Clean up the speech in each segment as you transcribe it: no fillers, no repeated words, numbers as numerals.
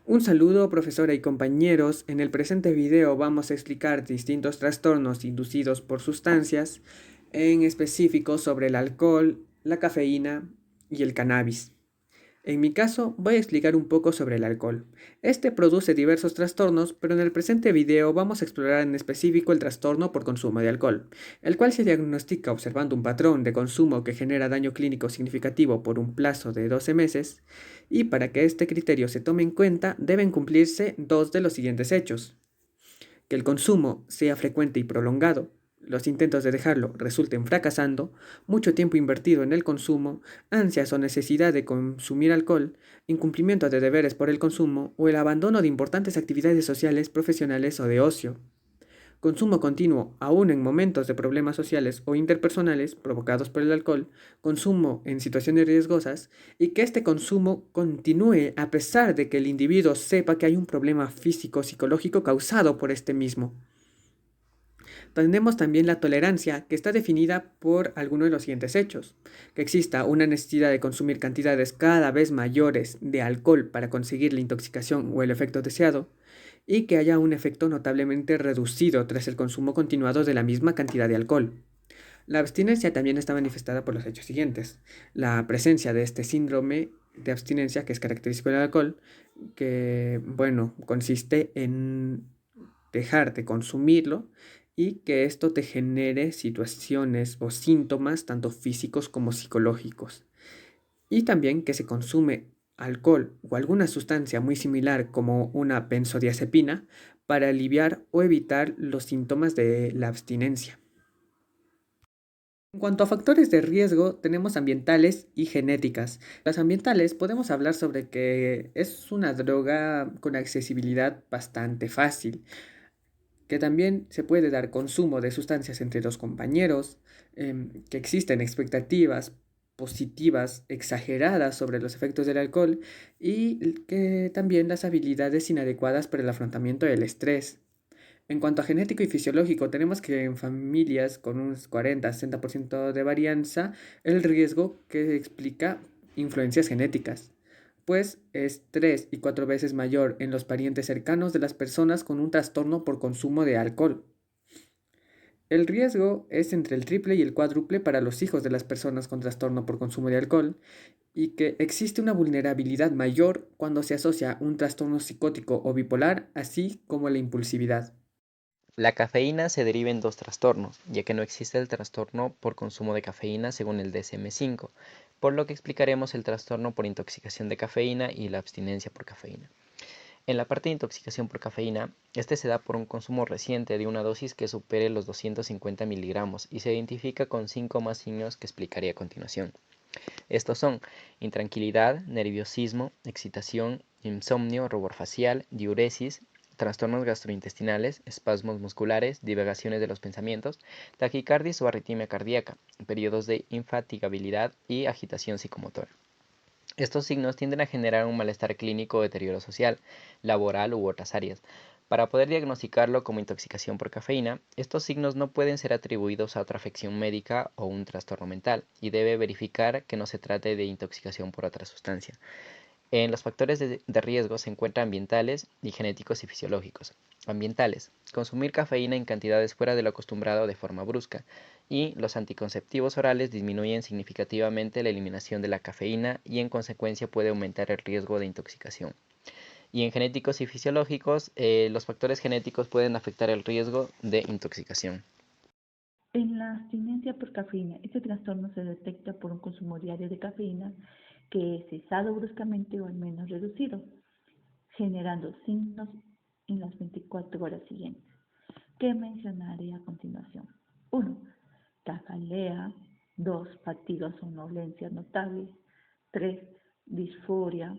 Un saludo, profesora y compañeros. En el presente video vamos a explicar distintos trastornos inducidos por sustancias, en específico sobre el alcohol, la cafeína y el cannabis. En mi caso, voy a explicar un poco sobre el alcohol. Este produce diversos trastornos, pero en el presente video vamos a explorar en específico el trastorno por consumo de alcohol, el cual se diagnostica observando un patrón de consumo que genera daño clínico significativo por un plazo de 12 meses, y para que este criterio se tome en cuenta deben cumplirse dos de los siguientes hechos: que el consumo sea frecuente y prolongado, los intentos de dejarlo resulten fracasando, mucho tiempo invertido en el consumo, ansias o necesidad de consumir alcohol, incumplimiento de deberes por el consumo o el abandono de importantes actividades sociales, profesionales o de ocio. Consumo continuo, aún en momentos de problemas sociales o interpersonales provocados por el alcohol, consumo en situaciones riesgosas, y que este consumo continúe a pesar de que el individuo sepa que hay un problema físico o psicológico causado por este mismo. Tenemos también la tolerancia, que está definida por alguno de los siguientes hechos: que exista una necesidad de consumir cantidades cada vez mayores de alcohol para conseguir la intoxicación o el efecto deseado, y que haya un efecto notablemente reducido tras el consumo continuado de la misma cantidad de alcohol. La abstinencia también está manifestada por los hechos siguientes: la presencia de este síndrome de abstinencia, que es característico del alcohol, que, bueno, consiste en dejar de consumirlo y que esto te genere situaciones o síntomas tanto físicos como psicológicos. Y también que se consume alcohol o alguna sustancia muy similar como una benzodiazepina para aliviar o evitar los síntomas de la abstinencia. En cuanto a factores de riesgo, tenemos ambientales y genéticas. Las ambientales podemos hablar sobre que es una droga con accesibilidad bastante fácil, que también se puede dar consumo de sustancias entre los compañeros, que existen expectativas positivas exageradas sobre los efectos del alcohol, y que también las habilidades inadecuadas para el afrontamiento del estrés. En cuanto a genético y fisiológico, tenemos que en familias con un 40-60% de varianza, el riesgo que explica influencias genéticas, pues es 3 y 4 veces mayor en los parientes cercanos de las personas con un trastorno por consumo de alcohol. El riesgo es entre el triple y el cuádruple para los hijos de las personas con trastorno por consumo de alcohol, y que existe una vulnerabilidad mayor cuando se asocia un trastorno psicótico o bipolar, así como la impulsividad. La cafeína se deriva en dos trastornos, ya que no existe el trastorno por consumo de cafeína según el DSM-5, por lo que explicaremos el trastorno por intoxicación de cafeína y la abstinencia por cafeína. En la parte de intoxicación por cafeína, este se da por un consumo reciente de una dosis que supere los 250 miligramos y se identifica con 5 más signos que explicaré a continuación. Estos son intranquilidad, nerviosismo, excitación, insomnio, rubor facial, diuresis, trastornos gastrointestinales, espasmos musculares, divagaciones de los pensamientos, taquicardias o arritmia cardíaca, periodos de infatigabilidad y agitación psicomotora. Estos signos tienden a generar un malestar clínico o deterioro social, laboral u otras áreas. Para poder diagnosticarlo como intoxicación por cafeína, estos signos no pueden ser atribuidos a otra afección médica o un trastorno mental, y debe verificar que no se trate de intoxicación por otra sustancia. En los factores de riesgo se encuentran ambientales y genéticos y fisiológicos. Ambientales: consumir cafeína en cantidades fuera de lo acostumbrado de forma brusca, y los anticonceptivos orales disminuyen significativamente la eliminación de la cafeína y en consecuencia puede aumentar el riesgo de intoxicación. Y en genéticos y fisiológicos, los factores genéticos pueden afectar el riesgo de intoxicación. En la abstinencia por cafeína, este trastorno se detecta por un consumo diario de cafeína que es cesado bruscamente o al menos reducido, generando signos en las 24 horas siguientes, que mencionaré a continuación. 1. Cefalea. 2. Fatiga o somnolencia notable. 3. Disforia,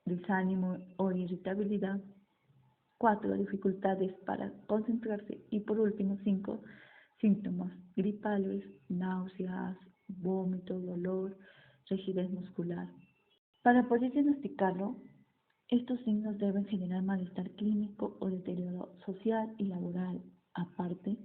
desánimo o irritabilidad. 4. Dificultades para concentrarse. Y por último, 5. Síntomas gripales, náuseas, vómito, dolor, rigidez muscular. Para poder diagnosticarlo, estos signos deben generar malestar clínico o deterioro social y laboral, aparte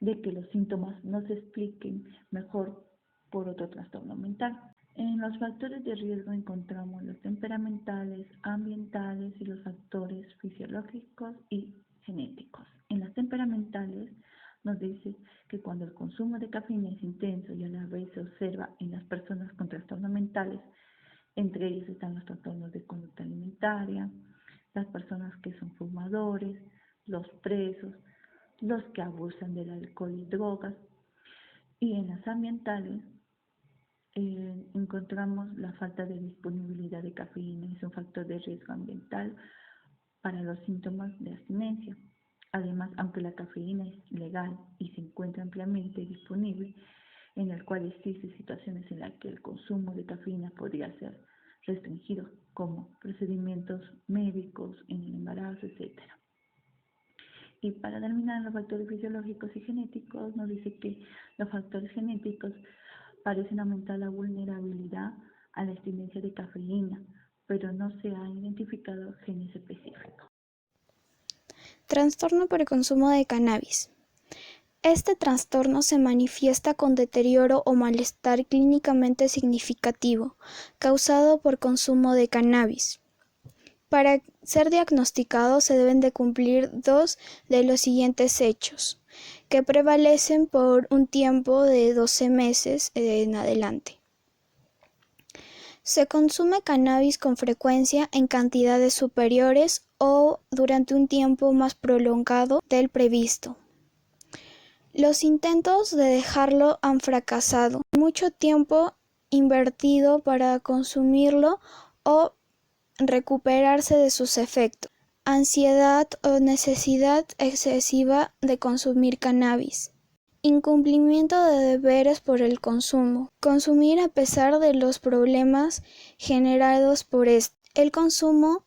de que los síntomas no se expliquen mejor por otro trastorno mental. En los factores de riesgo encontramos los temperamentales, ambientales y los factores fisiológicos y genéticos. En las temperamentales nos dice que cuando el consumo de cafeína es intenso y a la vez se observa en las personas con trastornos mentales, entre ellos están los trastornos de conducta alimentaria, las personas que son fumadores, los presos, los que abusan del alcohol y drogas. Y en las ambientales encontramos la falta de disponibilidad de cafeína, es un factor de riesgo ambiental para los síntomas de abstinencia. Además, aunque la cafeína es legal y se encuentra ampliamente disponible, en el cual existen situaciones en las que el consumo de cafeína podría ser restringido, como procedimientos médicos en el embarazo, etc. Y para terminar, los factores fisiológicos y genéticos nos dice que los factores genéticos parecen aumentar la vulnerabilidad a la abstinencia de cafeína, pero no se han identificado genes específicos. Trastorno por el consumo de cannabis. Este trastorno se manifiesta con deterioro o malestar clínicamente significativo causado por consumo de cannabis. Para ser diagnosticado se deben de cumplir 2 de los siguientes hechos, que prevalecen por un tiempo de 12 meses en adelante. Se consume cannabis con frecuencia en cantidades superiores o durante un tiempo más prolongado del previsto. Los intentos de dejarlo han fracasado. Mucho tiempo invertido para consumirlo o recuperarse de sus efectos. Ansiedad o necesidad excesiva de consumir cannabis. Incumplimiento de deberes por el consumo. Consumir a pesar de los problemas generados por esto. El consumo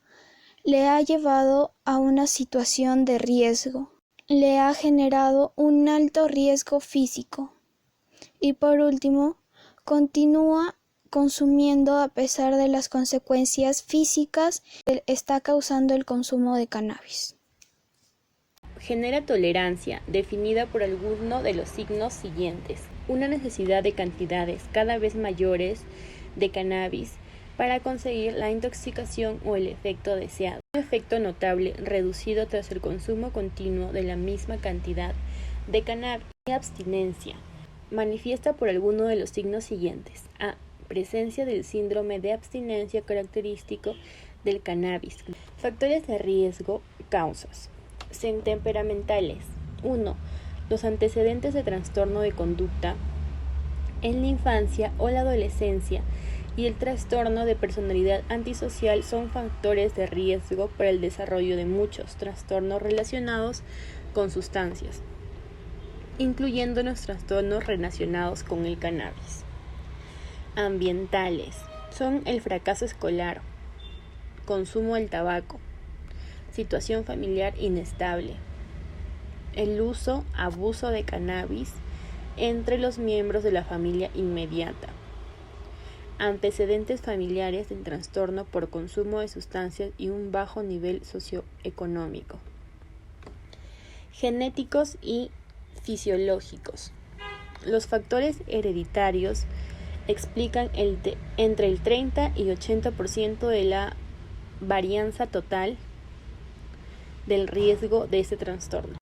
le ha llevado a una situación de riesgo. Le ha generado un alto riesgo físico. Y por último, continúa consumiendo a pesar de las consecuencias físicas que está causando el consumo de cannabis. Genera tolerancia, definida por alguno de los signos siguientes. Una necesidad de cantidades cada vez mayores de cannabis para conseguir la intoxicación o el efecto deseado. Un efecto notable reducido tras el consumo continuo de la misma cantidad de cannabis. Abstinencia. Manifiesta por alguno de los signos siguientes. A. Presencia del síndrome de abstinencia característico del cannabis. Factores de riesgo, causas. Temperamentales. 1. Los antecedentes de trastorno de conducta en la infancia o la adolescencia y el trastorno de personalidad antisocial son factores de riesgo para el desarrollo de muchos trastornos relacionados con sustancias, incluyendo los trastornos relacionados con el cannabis. Ambientales. Son el fracaso escolar, consumo del tabaco, situación familiar inestable, el uso, abuso de cannabis entre los miembros de la familia inmediata, antecedentes familiares del trastorno por consumo de sustancias y un bajo nivel socioeconómico. Genéticos y fisiológicos. Los factores hereditarios explican entre el 30 y 80% de la varianza total del riesgo de este trastorno.